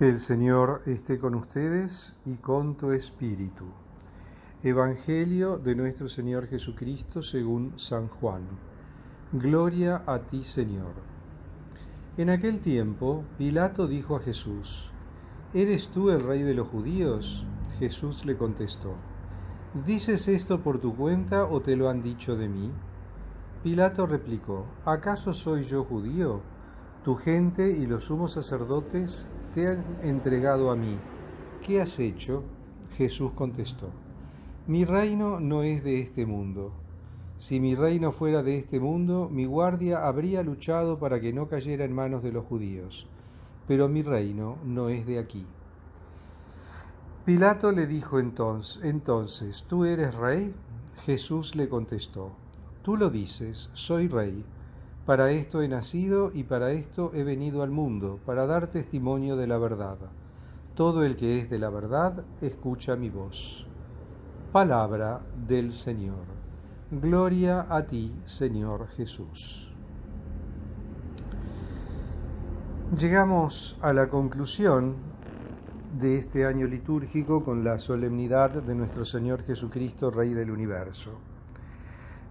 El Señor esté con ustedes y con tu espíritu. Evangelio de nuestro Señor Jesucristo según San Juan. Gloria a ti, Señor. En aquel tiempo, Pilato dijo a Jesús: ¿Eres tú el rey de los judíos? Jesús le contestó: ¿Dices esto por tu cuenta o te lo han dicho de mí? Pilato replicó: ¿Acaso soy yo judío? Tu gente y los sumos sacerdotes te han entregado a mí. ¿Qué has hecho? Jesús contestó: Mi reino no es de este mundo. Si mi reino fuera de este mundo, mi guardia habría luchado para que no cayera en manos de los judíos. Pero mi reino no es de aquí. Pilato le dijo entonces, ¿tú eres rey? Jesús le contestó: Tú lo dices, soy rey. Para esto he nacido y para esto he venido al mundo, para dar testimonio de la verdad. Todo el que es de la verdad, escucha mi voz. Palabra del Señor. Gloria a ti, Señor Jesús. Llegamos a la conclusión de este año litúrgico con la solemnidad de nuestro Señor Jesucristo, Rey del Universo.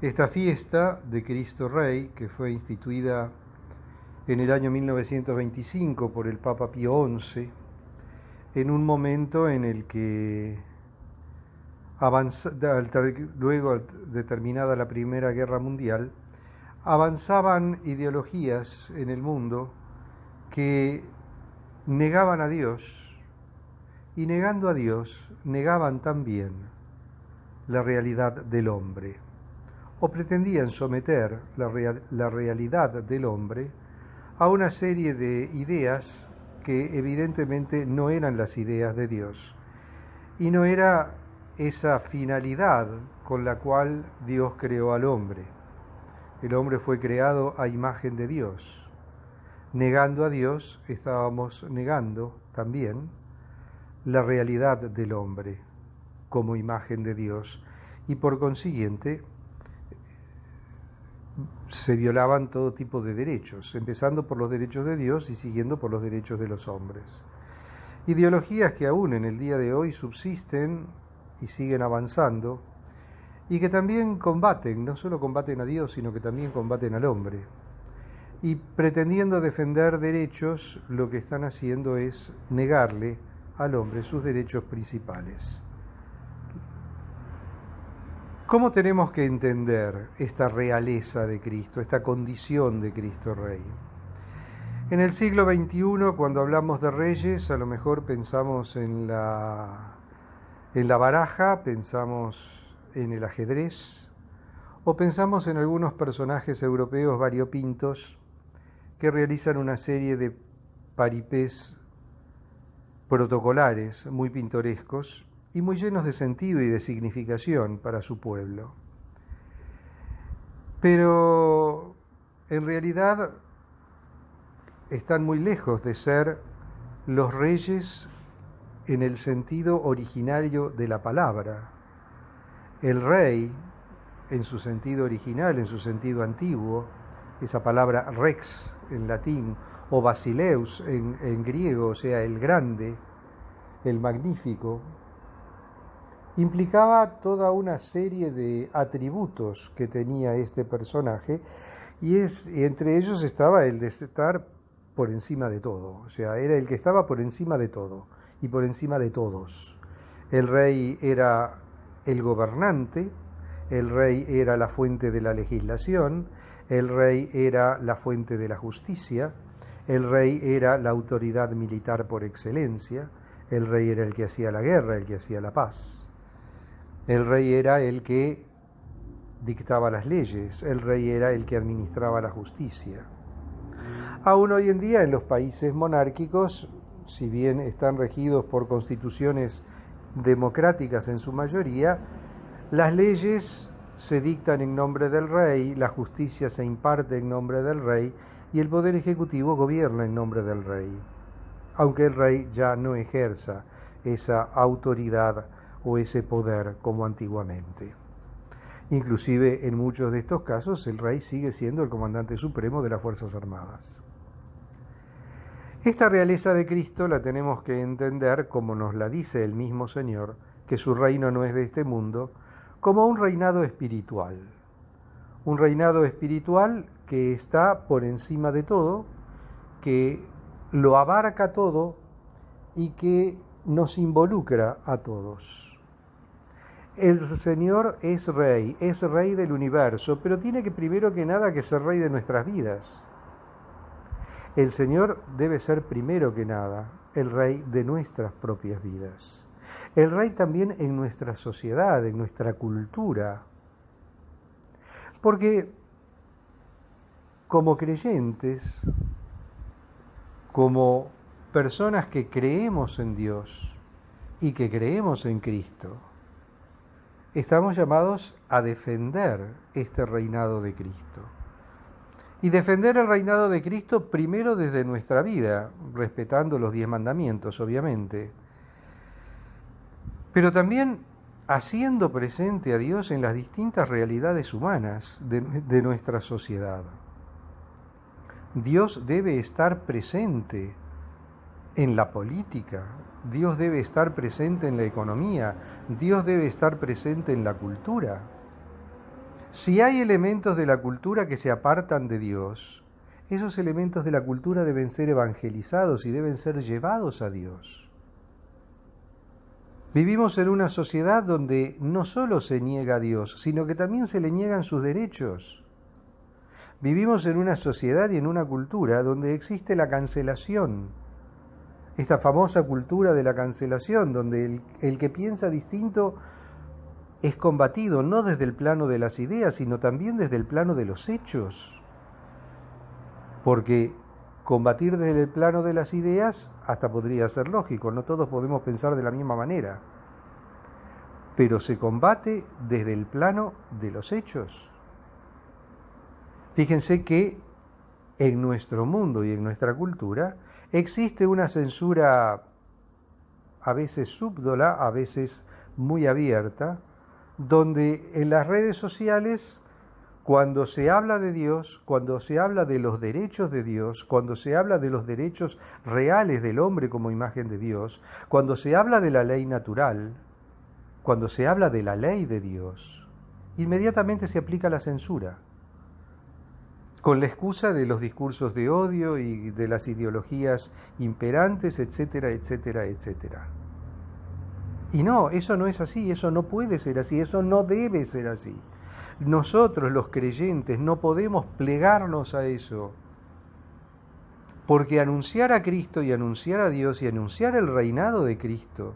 Esta fiesta de Cristo Rey, que fue instituida en el año 1925 por el Papa Pío XI, en un momento en el que luego de terminada la Primera Guerra Mundial, avanzaban ideologías en el mundo que negaban a Dios, y negando a Dios, negaban también la realidad del hombre, o pretendían someter la realidad del hombre a una serie de ideas que evidentemente no eran las ideas de Dios, y no era esa finalidad con la cual Dios creó al hombre. El hombre fue creado a imagen de Dios. Negando a Dios, estábamos negando también la realidad del hombre como imagen de Dios, y por consiguiente se violaban todo tipo de derechos, empezando por los derechos de Dios y siguiendo por los derechos de los hombres. Ideologías que aún en el día de hoy subsisten y siguen avanzando, y que también combaten, no solo combaten a Dios, sino que también combaten al hombre. Y pretendiendo defender derechos, lo que están haciendo es negarle al hombre sus derechos principales. ¿Cómo tenemos que entender esta realeza de Cristo, esta condición de Cristo Rey? En el siglo XXI, cuando hablamos de reyes, a lo mejor pensamos en la baraja, pensamos en el ajedrez, o pensamos en algunos personajes europeos variopintos que realizan una serie de paripés protocolares muy pintorescos y muy llenos de sentido y de significación para su pueblo. Pero en realidad están muy lejos de ser los reyes en el sentido originario de la palabra. El rey, en su sentido original, en su sentido antiguo, esa palabra rex en latín, o basileus en griego, o sea, el grande, el magnífico, implicaba toda una serie de atributos que tenía este personaje, y entre ellos estaba el de estar por encima de todo, o sea, era el que estaba por encima de todo y por encima de todos. El rey era el gobernante, el rey era la fuente de la legislación, el rey era la fuente de la justicia, el rey era la autoridad militar por excelencia, el rey era el que hacía la guerra, el que hacía la paz, el rey era el que dictaba las leyes, el rey era el que administraba la justicia. Aún hoy en día en los países monárquicos, si bien están regidos por constituciones democráticas en su mayoría, las leyes se dictan en nombre del rey, la justicia se imparte en nombre del rey y el poder ejecutivo gobierna en nombre del rey, aunque el rey ya no ejerza esa autoridad o ese poder como antiguamente. Inclusive en muchos de estos casos el rey sigue siendo el comandante supremo de las Fuerzas Armadas. Esta realeza de Cristo la tenemos que entender, como nos la dice el mismo Señor, que su reino no es de este mundo, como un reinado espiritual. Un reinado espiritual que está por encima de todo, que lo abarca todo y que nos involucra a todos. El Señor es rey del universo, pero tiene que primero que nada que ser rey de nuestras vidas. El Señor debe ser primero que nada el rey de nuestras propias vidas. El rey también en nuestra sociedad, en nuestra cultura. Porque como creyentes, como personas que creemos en Dios y que creemos en Cristo, estamos llamados a defender este reinado de Cristo. Y defender el reinado de Cristo primero desde nuestra vida, respetando los 10 mandamientos, obviamente, pero también haciendo presente a Dios en las distintas realidades humanas de nuestra sociedad. Dios debe estar presente en la política, Dios debe estar presente en la economía, Dios debe estar presente en la cultura. Si hay elementos de la cultura que se apartan de Dios, esos elementos de la cultura deben ser evangelizados y deben ser llevados a Dios. Vivimos en una sociedad donde no solo se niega a Dios, sino que también se le niegan sus derechos. Vivimos en una sociedad y en una cultura donde existe la cancelación, esta famosa cultura de la cancelación, donde el que piensa distinto es combatido no desde el plano de las ideas, sino también desde el plano de los hechos. Porque combatir desde el plano de las ideas hasta podría ser lógico, no todos podemos pensar de la misma manera. Pero se combate desde el plano de los hechos. Fíjense que en nuestro mundo y en nuestra cultura existe una censura a veces súbdola, a veces muy abierta, donde en las redes sociales, cuando se habla de Dios, cuando se habla de los derechos de Dios, cuando se habla de los derechos reales del hombre como imagen de Dios, cuando se habla de la ley natural, cuando se habla de la ley de Dios, inmediatamente se aplica la censura, con la excusa de los discursos de odio y de las ideologías imperantes, etcétera, etcétera, etcétera. Y no, eso no es así, eso no puede ser así, eso no debe ser así. Nosotros los creyentes no podemos plegarnos a eso, porque anunciar a Cristo y anunciar a Dios y anunciar el reinado de Cristo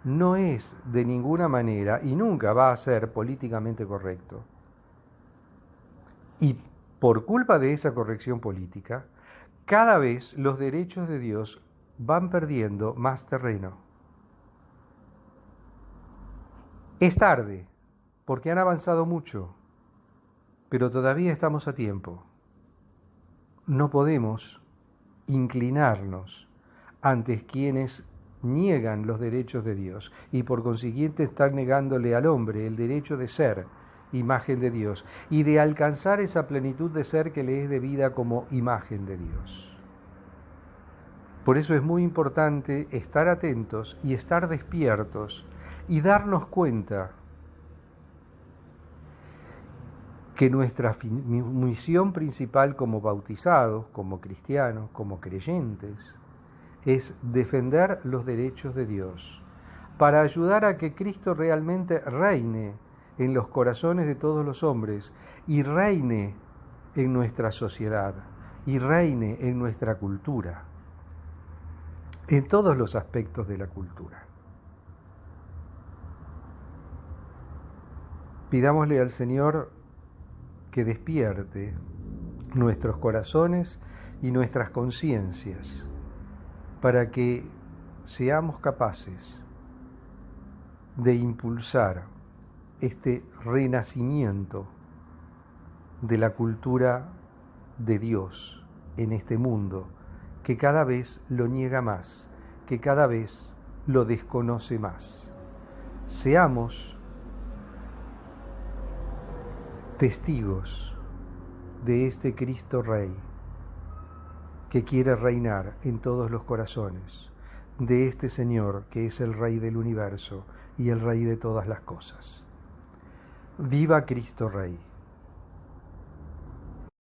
no es de ninguna manera y nunca va a ser políticamente correcto. Y por culpa de esa corrección política, cada vez los derechos de Dios van perdiendo más terreno. Es tarde, porque han avanzado mucho, pero todavía estamos a tiempo. No podemos inclinarnos ante quienes niegan los derechos de Dios y por consiguiente están negándole al hombre el derecho de ser imagen de Dios y de alcanzar esa plenitud de ser que le es debida como imagen de Dios. Por eso es muy importante estar atentos y estar despiertos y darnos cuenta que nuestra misión principal como bautizados, como cristianos, como creyentes, es defender los derechos de Dios, para ayudar a que Cristo realmente reine en los corazones de todos los hombres y reine en nuestra sociedad y reine en nuestra cultura, en todos los aspectos de la cultura. Pidámosle al Señor que despierte nuestros corazones y nuestras conciencias para que seamos capaces de impulsar este renacimiento de la cultura de Dios en este mundo, que cada vez lo niega más, que cada vez lo desconoce más. Seamos testigos de este Cristo Rey, que quiere reinar en todos los corazones, de este Señor que es el Rey del universo y el Rey de todas las cosas. ¡Viva Cristo Rey!